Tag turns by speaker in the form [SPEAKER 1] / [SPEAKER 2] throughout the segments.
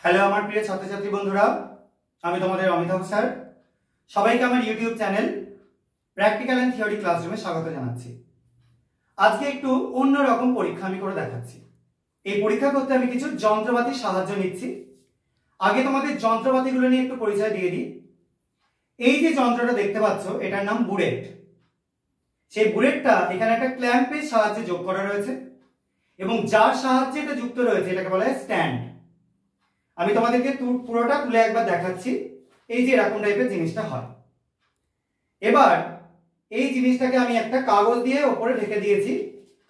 [SPEAKER 1] Hello আমার প্রিয় ছাত্রছাত্রী বন্ধুরা, আমি তোমাদের অমিতাভ স্যার। সবাইকে আমার YouTube channel practical and theory ক্লাসরুমে স্বাগত জানাচ্ছি। আজকে একটু অন্যরকম পরীক্ষা আমি করে দেখাচ্ছি। এই পরীক্ষা করতে আমি কিছু যন্ত্রপাতির সাহায্য নিচ্ছি। আগে তোমাদের যন্ত্রপাতিগুলো নিয়ে একটু পরিচয় দিয়ে দিই। এই যে যন্ত্রটা দেখতে পাচ্ছ, এটার নাম বুলেট। সেই বুলেটটা এখানে একটা ক্ল্যাম্পের সাহায্যে যোগ করা রয়েছে এবং যার সাহায্যে এটা যুক্ত রয়েছে এটাকে বলা হয় স্ট্যান্ড। আমি তোমাদেরকে পুরোটা তুলে একবার দেখাচ্ছি। এই যে এরকম টাইপের জিনিসটা হয়। এবার এই জিনিসটাকে আমি একটা কাগজ দিয়ে ওপরে ঢেকে দিয়েছি,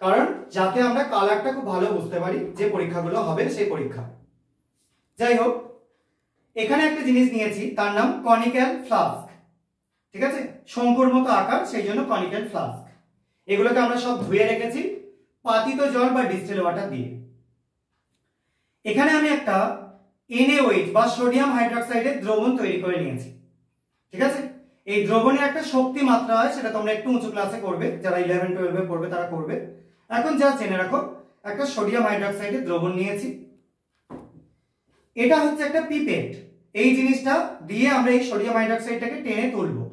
[SPEAKER 1] কারণ যাতে আমরা কালারটা খুব ভালো বুঝতে পারি যে পরীক্ষাগুলো হবে সেই পরীক্ষা। যাই হোক, এখানে একটা জিনিস নিয়েছি, তার নাম কনিক্যাল ফ্লাস্ক। ঠিক আছে, শঙ্কুর মতো আকার, সেই জন্য কনিক্যাল ফ্লাস্ক। এগুলোকে আমরা সব ধুয়ে রেখেছি পাতিত জল বা ডিস্টিল ওয়াটার দিয়ে। এখানে আমি একটা NaOH বা সোডিয়াম হাইড্রোক্সাইডের দ্রবণ তৈরি করে নিয়েছি। ঠিক আছে, এই দ্রবণের একটা শক্তি মাত্রা হয়, সেটা তোমরা একটু উঁচু ক্লাসে করবে, যারা 11-12 পড়বে তারা করবে। এখন যা জেনে রাখো, একটা সোডিয়াম হাইড্রোক্সাইডের দ্রবণ নিয়েছি। এটা হচ্ছে একটা পিপেট। এই জিনিসটা দিয়ে আমরা এই সোডিয়াম হাইড্রোক্সাইডটাকে টেনে তুলবো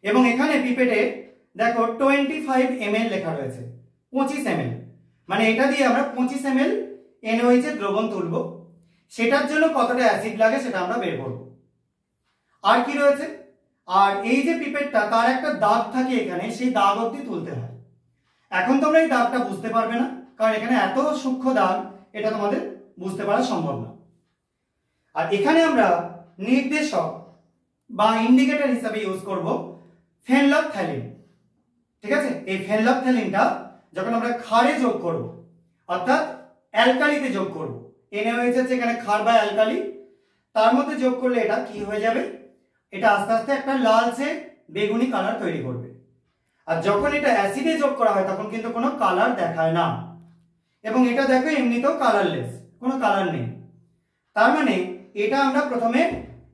[SPEAKER 1] এবং এখানে পিপেটে দেখো 25 ml লেখা রয়েছে, 25 ml, মানে এটা দিয়ে আমরা 25 ml NaOH এর দ্রবণ তুলবো। সেটার জন্য কতটা অ্যাসিড লাগে সেটা আমরা বের করব। আর কি রয়েছে, আর এই যে পিপেটটা, তার একটা দাগ থাকে এখানে, সেই দাগ অবধি তুলতে হয়। এখন তোমরা এই দাগটা বুঝতে পারবে না, কারণ এখানে এত সূক্ষ্ম দাগ, এটা তোমাদের বুঝতে পারা সম্ভব না। আর এখানে আমরা নির্দেশক বা ইন্ডিকেটর হিসাবে ইউজ করব ফেনলফথ্যালিন। ঠিক আছে, এই ফেনলফথ্যালিনটা যখন আমরা ক্ষারে যোগ করব, অর্থাৎ অ্যালকালিতে যোগ করব, NaOH আছে এখানে ক্ষার বা অ্যালকালি, তার মধ্যে যোগ করলে এটা কি হয়ে যাবে, এটা আস্তে আস্তে একটা লালচে বেগুনি কালার তৈরি করবে। আর যখন এটা অ্যাসিডে যোগ করা হয় তখন কিন্তু কোনো কালার দেখায় না, এবং এটা দেখো এমনিতেও কালারলেস, কোনো কালার নেই। তার মানে এটা আমরা প্রথমে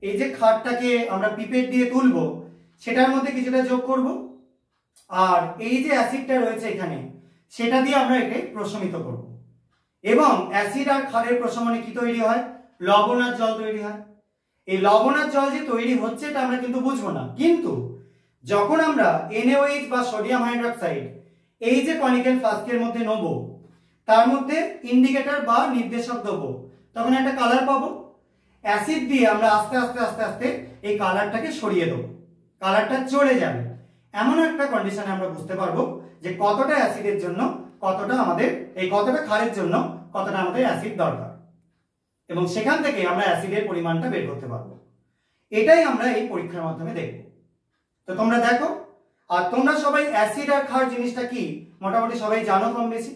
[SPEAKER 1] এই যে ক্ষারটাকে আমরা পিপেট দিয়ে তুলবো, সেটার মধ্যে কিছুটা যোগ করব, আর এই যে অ্যাসিডটা রয়েছে এখানে, সেটা দিয়ে আমরা একে প্রশমিত করব। এবং অ্যাসিড আর ক্ষারের প্রশমনে কি তৈরি হয়, লবণ আর জল তৈরি হয়। এই লবণ আর জল যে তৈরি হচ্ছে এটা আমরা কিন্তু বুঝবো না, কিন্তু যখন আমরা NaOH বা সোডিয়াম হাইড্রোক্সাইড এই যে কনিক্যাল ফ্লাস্কের মধ্যে নেব, তার মধ্যে ইন্ডিকেটর বা নির্দেশক দেবো, তখন একটা কালার পাবো। অ্যাসিড দিয়ে আমরা আস্তে আস্তে আস্তে আস্তে এই কালারটাকে সরিয়ে দেবো, কালারটা চলে যাবে। এমন একটা কন্ডিশনে আমরা বুঝতে পারবো যে কতটা অ্যাসিডের জন্য কতটা আমাদের, এই কতটা ক্ষারের জন্য কতটা আমাদের অ্যাসিড দরকার, এবং সেখান থেকে আমরা অ্যাসিডের পরিমাণটা বের করতে পারবো। এটাই আমরা এই পরীক্ষার মাধ্যমে দেখব। তো তোমরা দেখো, আর তোমরা সবাই অ্যাসিড আর ক্ষার জিনিসটা কি মোটামুটি সবাই জানো কম বেশি।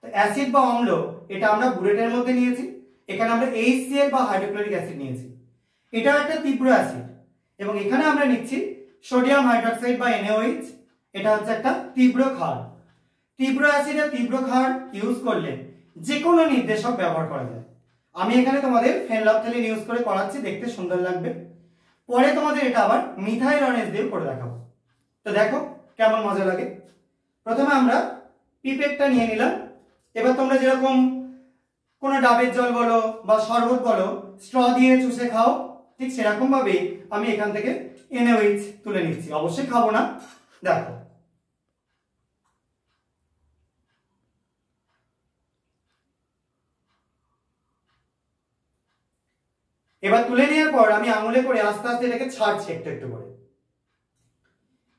[SPEAKER 1] তো অ্যাসিড বা অম্ল, এটা আমরা বুলেটের মধ্যে নিয়েছি। এখানে আমরা HCl বা হাইড্রোক্লোরিক অ্যাসিড নিয়েছি, এটাও একটা তীব্র অ্যাসিড। এবং এখানে আমরা নিচ্ছি সোডিয়াম হাইড্রোক্সাইড বা NaOH, এটা হচ্ছে একটা তীব্র ক্ষার। তীব্র অ্যাসিড আর তীব্র ক্ষার ইউজ করলে যে কোনো নির্দেশক ব্যবহার করা যায়। আমি এখানে তোমাদের ফেনলফথ্যালিন ইউজ করে করাচ্ছি, দেখতে সুন্দর লাগবে। পরে তোমাদের এটা আবার মিথাইল অরেঞ্জ দিয়ে করে দেখাবো। তো দেখো কেমন মজা লাগে। প্রথমে আমরা পিপেটটা নিয়ে নিলাম। এবার তোমরা যেরকম কোনো ডাবের জল বলো বা শরবত বলো, স্ট্র দিয়ে চুষে খাও, ঠিক সেরকম ভাবে আমি এখান থেকে NaOH তুলে নিচ্ছি। অবশ্যই খাবো না, দেখো। এবার তুলে নেওয়ার পর আমি আঙুলে করে আস্তে আস্তে এটাকে ছাড়ছি, একটু একটু করে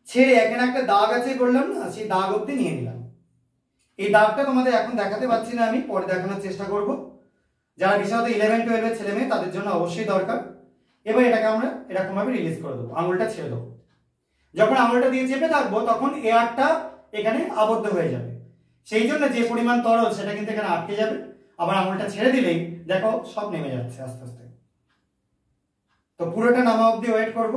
[SPEAKER 1] ছেড়ে, এখানে একটা দাগ আছে করলাম না, সেই দাগ অব্দি নিয়ে নিলাম। এই দাগটা তোমাদের এখন দেখাতে পারছি না, আমি পরে দেখানোর চেষ্টা করব। যারা বিশেষত 11-12 ছেলে মেয়ে তাদের জন্য অবশ্যই দরকার। এবার এটাকে আমরা এরকম ভাবে রিলিজ করে দেবো, আঙুলটা ছেড়ে দেবো। যখন আঙুলটা দিয়ে চেপে থাকবো তখন এয়ারটা এখানে আবদ্ধ হয়ে যাবে, সেই জন্য যে পরিমাণ তরল সেটা কিন্তু এখানে আটকে যাবে। আবার আঙুলটা ছেড়ে দিলেই দেখো সব নেমে যাচ্ছে আস্তে আস্তে। তো পুরোটা নামা অবধি ওয়েট করব,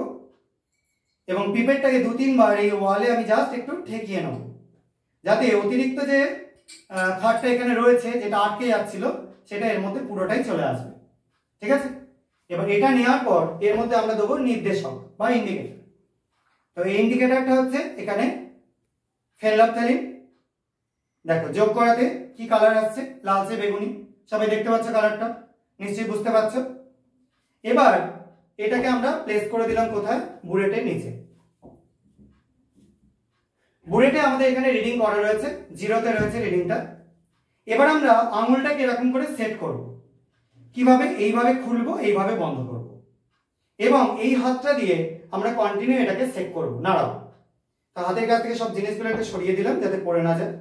[SPEAKER 1] এবং পিপেটটাকে 2-3 বার এই ওয়ালে আমি জাস্ট একটু ঠেকিয়ে নেব, যাতে অতিরিক্ত যে ক্ষারটা এখানে রয়েছে, যেটা আটকে যাচ্ছিল, সেটা এর মধ্যে পুরোটাই চলে আসবে। ঠিক আছে, এবার এটা নেওয়ার পর এর মধ্যে আমরা দেবো নির্দেশক বা ইন্ডিকেটর। তো এই ইন্ডিকেটরটা হচ্ছে এখানে ফেনলফথ্যালিন। দেখো যোগ করাতে কি কালার আসছে, লালচে বেগুনি, সবাই দেখতে পাচ্ছ কালারটা। নিশ্চয়ই বুঝতে পারছো। এবার এটাকে আমরা প্লেস করে দিলাম কোথায়, বুলেটের নিচে। বুলেটে আমাদের এখানে রিডিং করা রয়েছে, 0-তে রয়েছে রিডিংটা। এবার আমরা আঙুলটাকে এরকম করে সেট করব। কিভাবে? এইভাবে খুলবো, এইভাবে বন্ধ করব, এবং এই হাতটা দিয়ে আমরা কন্টিনিউ এটাকে সেট করব, নাড়াবো। তা হাতের কাছ থেকে সব জিনিসগুলো একটু সরিয়ে দিলাম যাতে পড়ে না যায়,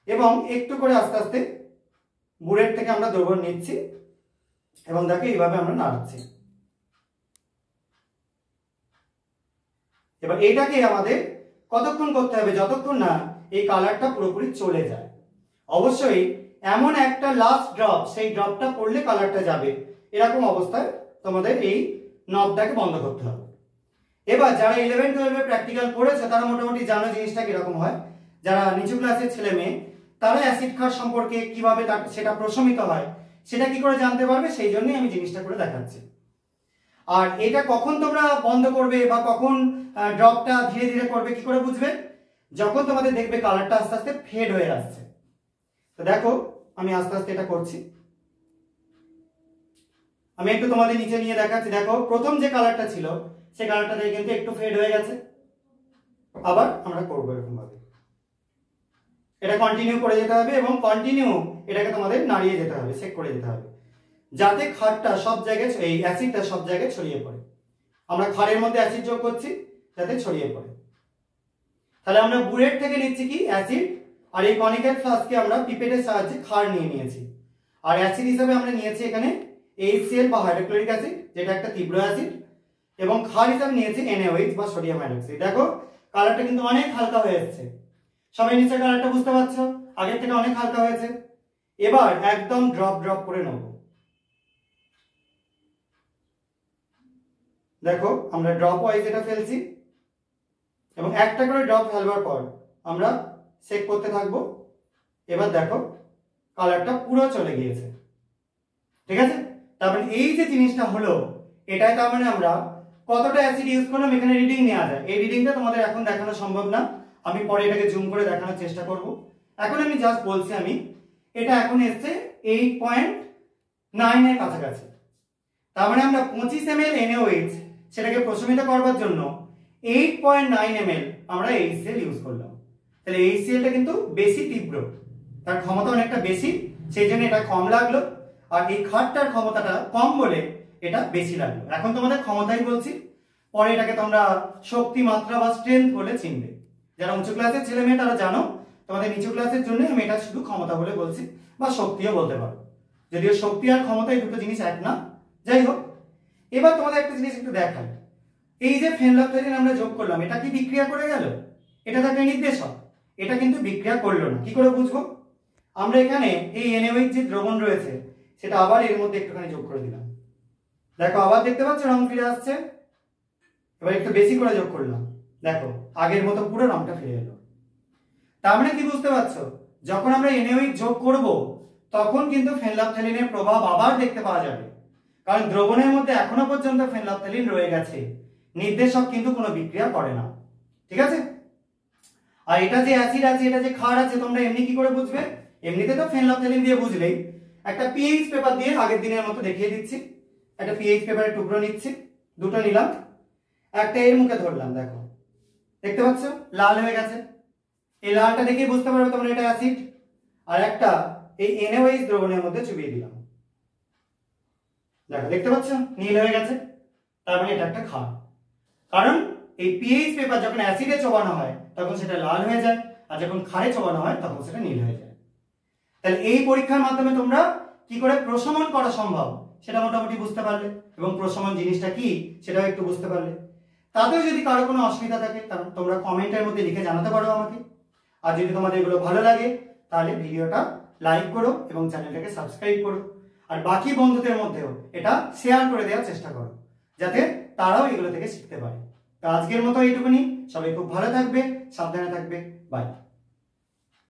[SPEAKER 1] এবং একটু করে আস্তে আস্তে বুলেট থেকে আমরা দ্রবণ নিচ্ছি এবং দেখো এইভাবে আমরা নাড়াচ্ছি। এবার এটাকে আমাদের কতক্ষণ করতে হবে? যতক্ষণ না এই কালারটা পুরোপুরি চলে যায়। অবশ্যই এমন একটা লাস্ট ড্রপ, সেই ড্রপটা পড়লে কালারটা যাবে, এরকম অবস্থায় তোমাদের এই নবটাকে বন্ধ করতে হবে। এবার যারা 11-12 প্র্যাকটিক্যাল করেছে তারা মোটামুটি জানো জিনিসটা কিরকম হয়। যারা নিচু ক্লাসের ছেলে মেয়ে তারা অ্যাসিড ক্ষার সম্পর্কে কিভাবে সেটা প্রশমিত হয় সেটা কি করে জানতে পারবে, সেই জন্যই আমি জিনিসটা করে দেখাচ্ছি। আর এটা কখন তোমরা বন্ধ করবে বা কখন ড্রপটা ধীরে ধীরে করবে কি করে বুঝবে? যখন তোমাদের দেখবে কালারটা আস্তে আস্তে ফেড হয়ে আসছে। তো দেখো আমি আস্তে আস্তে এটা করছি, আমি একটু তোমাদের নিচে নিয়ে দেখাচ্ছি। দেখো প্রথম যে কালারটা ছিল সেই কালারটা থেকে কিন্তু একটু ফেড হয়ে গেছে। আবার আমরা করবো এরকম ভাবে, এটা কন্টিনিউ করে যেতে হবে এবং কন্টিনিউ এটাকে তোমাদের নাড়িয়ে যেতে হবে, চেক করে যেতে হবে যাতে ক্ষারটা সব জায়গায়, এই অ্যাসিডটা সব জায়গায় ছড়িয়ে পড়ে। আমরা ক্ষারের মধ্যে অ্যাসিড যোগ করছি যাতে ছড়িয়ে পড়ে। তাহলে আমরা বুলেট থেকে নিচ্ছি কি অ্যাসিড, আর এই কনিক্যাল ফ্লাস্কে আমরা পিপেটের সাহায্যে ক্ষার নিয়ে নিয়েছি। আর অ্যাসিড হিসেবে আমরা নিয়েছি এখানে HCl বা হাইড্রোক্লোরিক অ্যাসিড, যেটা একটা তীব্র অ্যাসিড, এবং ক্ষার হিসেবে নিয়েছি NaOH বা সোডিয়াম হাইড্রোক্সাইড। দেখো কালারটা কিন্তু অনেক হালকা হয়ে এসেছে। সবাই নিশ্চয় কালারটা বুঝতে পারছো, আগের থেকে অনেক হালকা হয়েছে। এবার একদম ড্রপ ড্রপ করে নেব। দেখো আমরা ড্রপ ওয়াইজ এটা ফেলছি এবং একটা করে ড্রপ ফেলবার পর আমরা চেক করতে থাকবো। এবার দেখো কালারটা পুরো চলে গিয়েছে, ঠিক আছে? তার মানে এই যে জিনিসটা হলো, এটাই তার মানে আমরা কতটা অ্যাসিড ইউজ করলাম এখানে রিডিং নেওয়া যায়। এই রিডিংটা তোমাদের এখন দেখানো সম্ভব না, আমি পরে এটাকে জুম করে দেখানোর চেষ্টা করব। এখন আমি জাস্ট বলছি, আমি এটা এখন এসছে 8.9 এর কাছাকাছি। তার মানে আমরা 25 ml NaOH সেটাকে প্রশমিত করবার জন্য 8.9 ml আমরা HCl ইউজ করলাম। তাহলে HClটা কিন্তু বেশি তীব্র, তার ক্ষমতা অনেকটা বেশি, সেই জন্য এটা কম লাগলো। আর এই ক্ষারটার ক্ষমতাটা কম বলে এটা বেশি লাগলো। এখন তোমাদের ক্ষমতাই বলছি, পরে এটাকে তোমরা শক্তি মাত্রা বা স্ট্রেংথ বলে চিনবে। যারা উঁচু ক্লাসের ছেলে মেয়ে তারা জানো, তোমাদের নিচু ক্লাসের জন্য আমি এটা শুধু ক্ষমতা বলে বলছি, বা শক্তিও বলতে পারো, যদিও শক্তি আর ক্ষমতা এই দুটো জিনিস এক না। যাই হোক, এবার তোমাদের একটা জিনিস একটু দেখাই। এই যে ফেনলফথেলিন আমরা যোগ করলাম, এটা কি বিক্রিয়া করে গেল? এটা তো একটা নির্দেশক, এটা কিন্তু বিক্রিয়া করলো না। কি করে বুঝবো? আমরা এখানে এই NaOH যে দ্রবণ রয়েছে সেটা আবার এর মধ্যে একটুখানি যোগ করে দিলাম। দেখো আবার দেখতে পাচ্ছ রং ফিরে আসছে। এবার একটু বেশি করে যোগ করলাম, দেখো আগের মতো পুরো রংটা ফিরে এলো। তার মানে কি বুঝতে পারছো? যখন আমরা NaOH যোগ করব তখন কিন্তু ফেনলফথেলিনের প্রভাব আবার দেখতে পাওয়া যাবে, কারণ দ্রবণের মধ্যে এখনো পর্যন্ত ফেনলফথেলিন রয়ে গেছে, নির্দেশক কিন্তু কোনো বিক্রিয়া করে না, ঠিক আছে? আর এটা যে অ্যাসিড আছে, এটা যে ক্ষার আছে, তোমরা এমনি কি করে বুঝবে? এমনিতে তো ফেনলফথেলিন দিয়ে বুঝলেই। একটা পিএইচ পেপার দিয়ে আগের দিনের মতো দেখিয়ে দিচ্ছি। একটা পিএইচ পেপারের টুকরো নিচ্ছি, দুটো নিলাম, একটা এর মুখে ধরলাম, দেখো দেখতে পাচ্ছ লাল হয়ে গেছে। এই লালটা দেখেই বুঝতে পারবে তোমরা এটা অ্যাসিড। আর একটা এই NaOH দ্রবণের মধ্যে চুবিয়ে দিলাম, দেখো দেখতে পাচ্ছ নীল হয়ে গেছে। তার মানে এটা একটা ক্ষার, কারণ এই পিএইচ পেপার যখন অ্যাসিডে চোবানো হয় তখন সেটা লাল হয়ে যায়, আর যখন ক্ষারে চোবানো হয় তখন সেটা নীল হয়ে যায়। তাহলে এই পরীক্ষার মাধ্যমে তোমরা কি করে প্রশমন করা সম্ভব সেটা মোটামুটি বুঝতে পারলে, এবং প্রশমন জিনিসটা কি সেটাও একটু বুঝতে পারলে। তাতেও যদি কারো কোনো অসুবিধা থাকে তোমরা কমেন্টের মধ্যে লিখে জানাতে পারো আমাকে। আর যদি তোমাদের এগুলো ভালো লাগে তাহলে ভিডিওটা লাইক করো এবং চ্যানেলটাকে সাবস্ক্রাইব করো। আর বাকি বন্ধুদের মধ্যেও এটা শেয়ার করে দেওয়ার চেষ্টা করো, যাতে তারাও এগুলো থেকে শিখতে পারে। তো আজকের মতো এইটুকুনি। সবাই খুব ভালো থাকবে, সাবধানে থাকবে। বাই।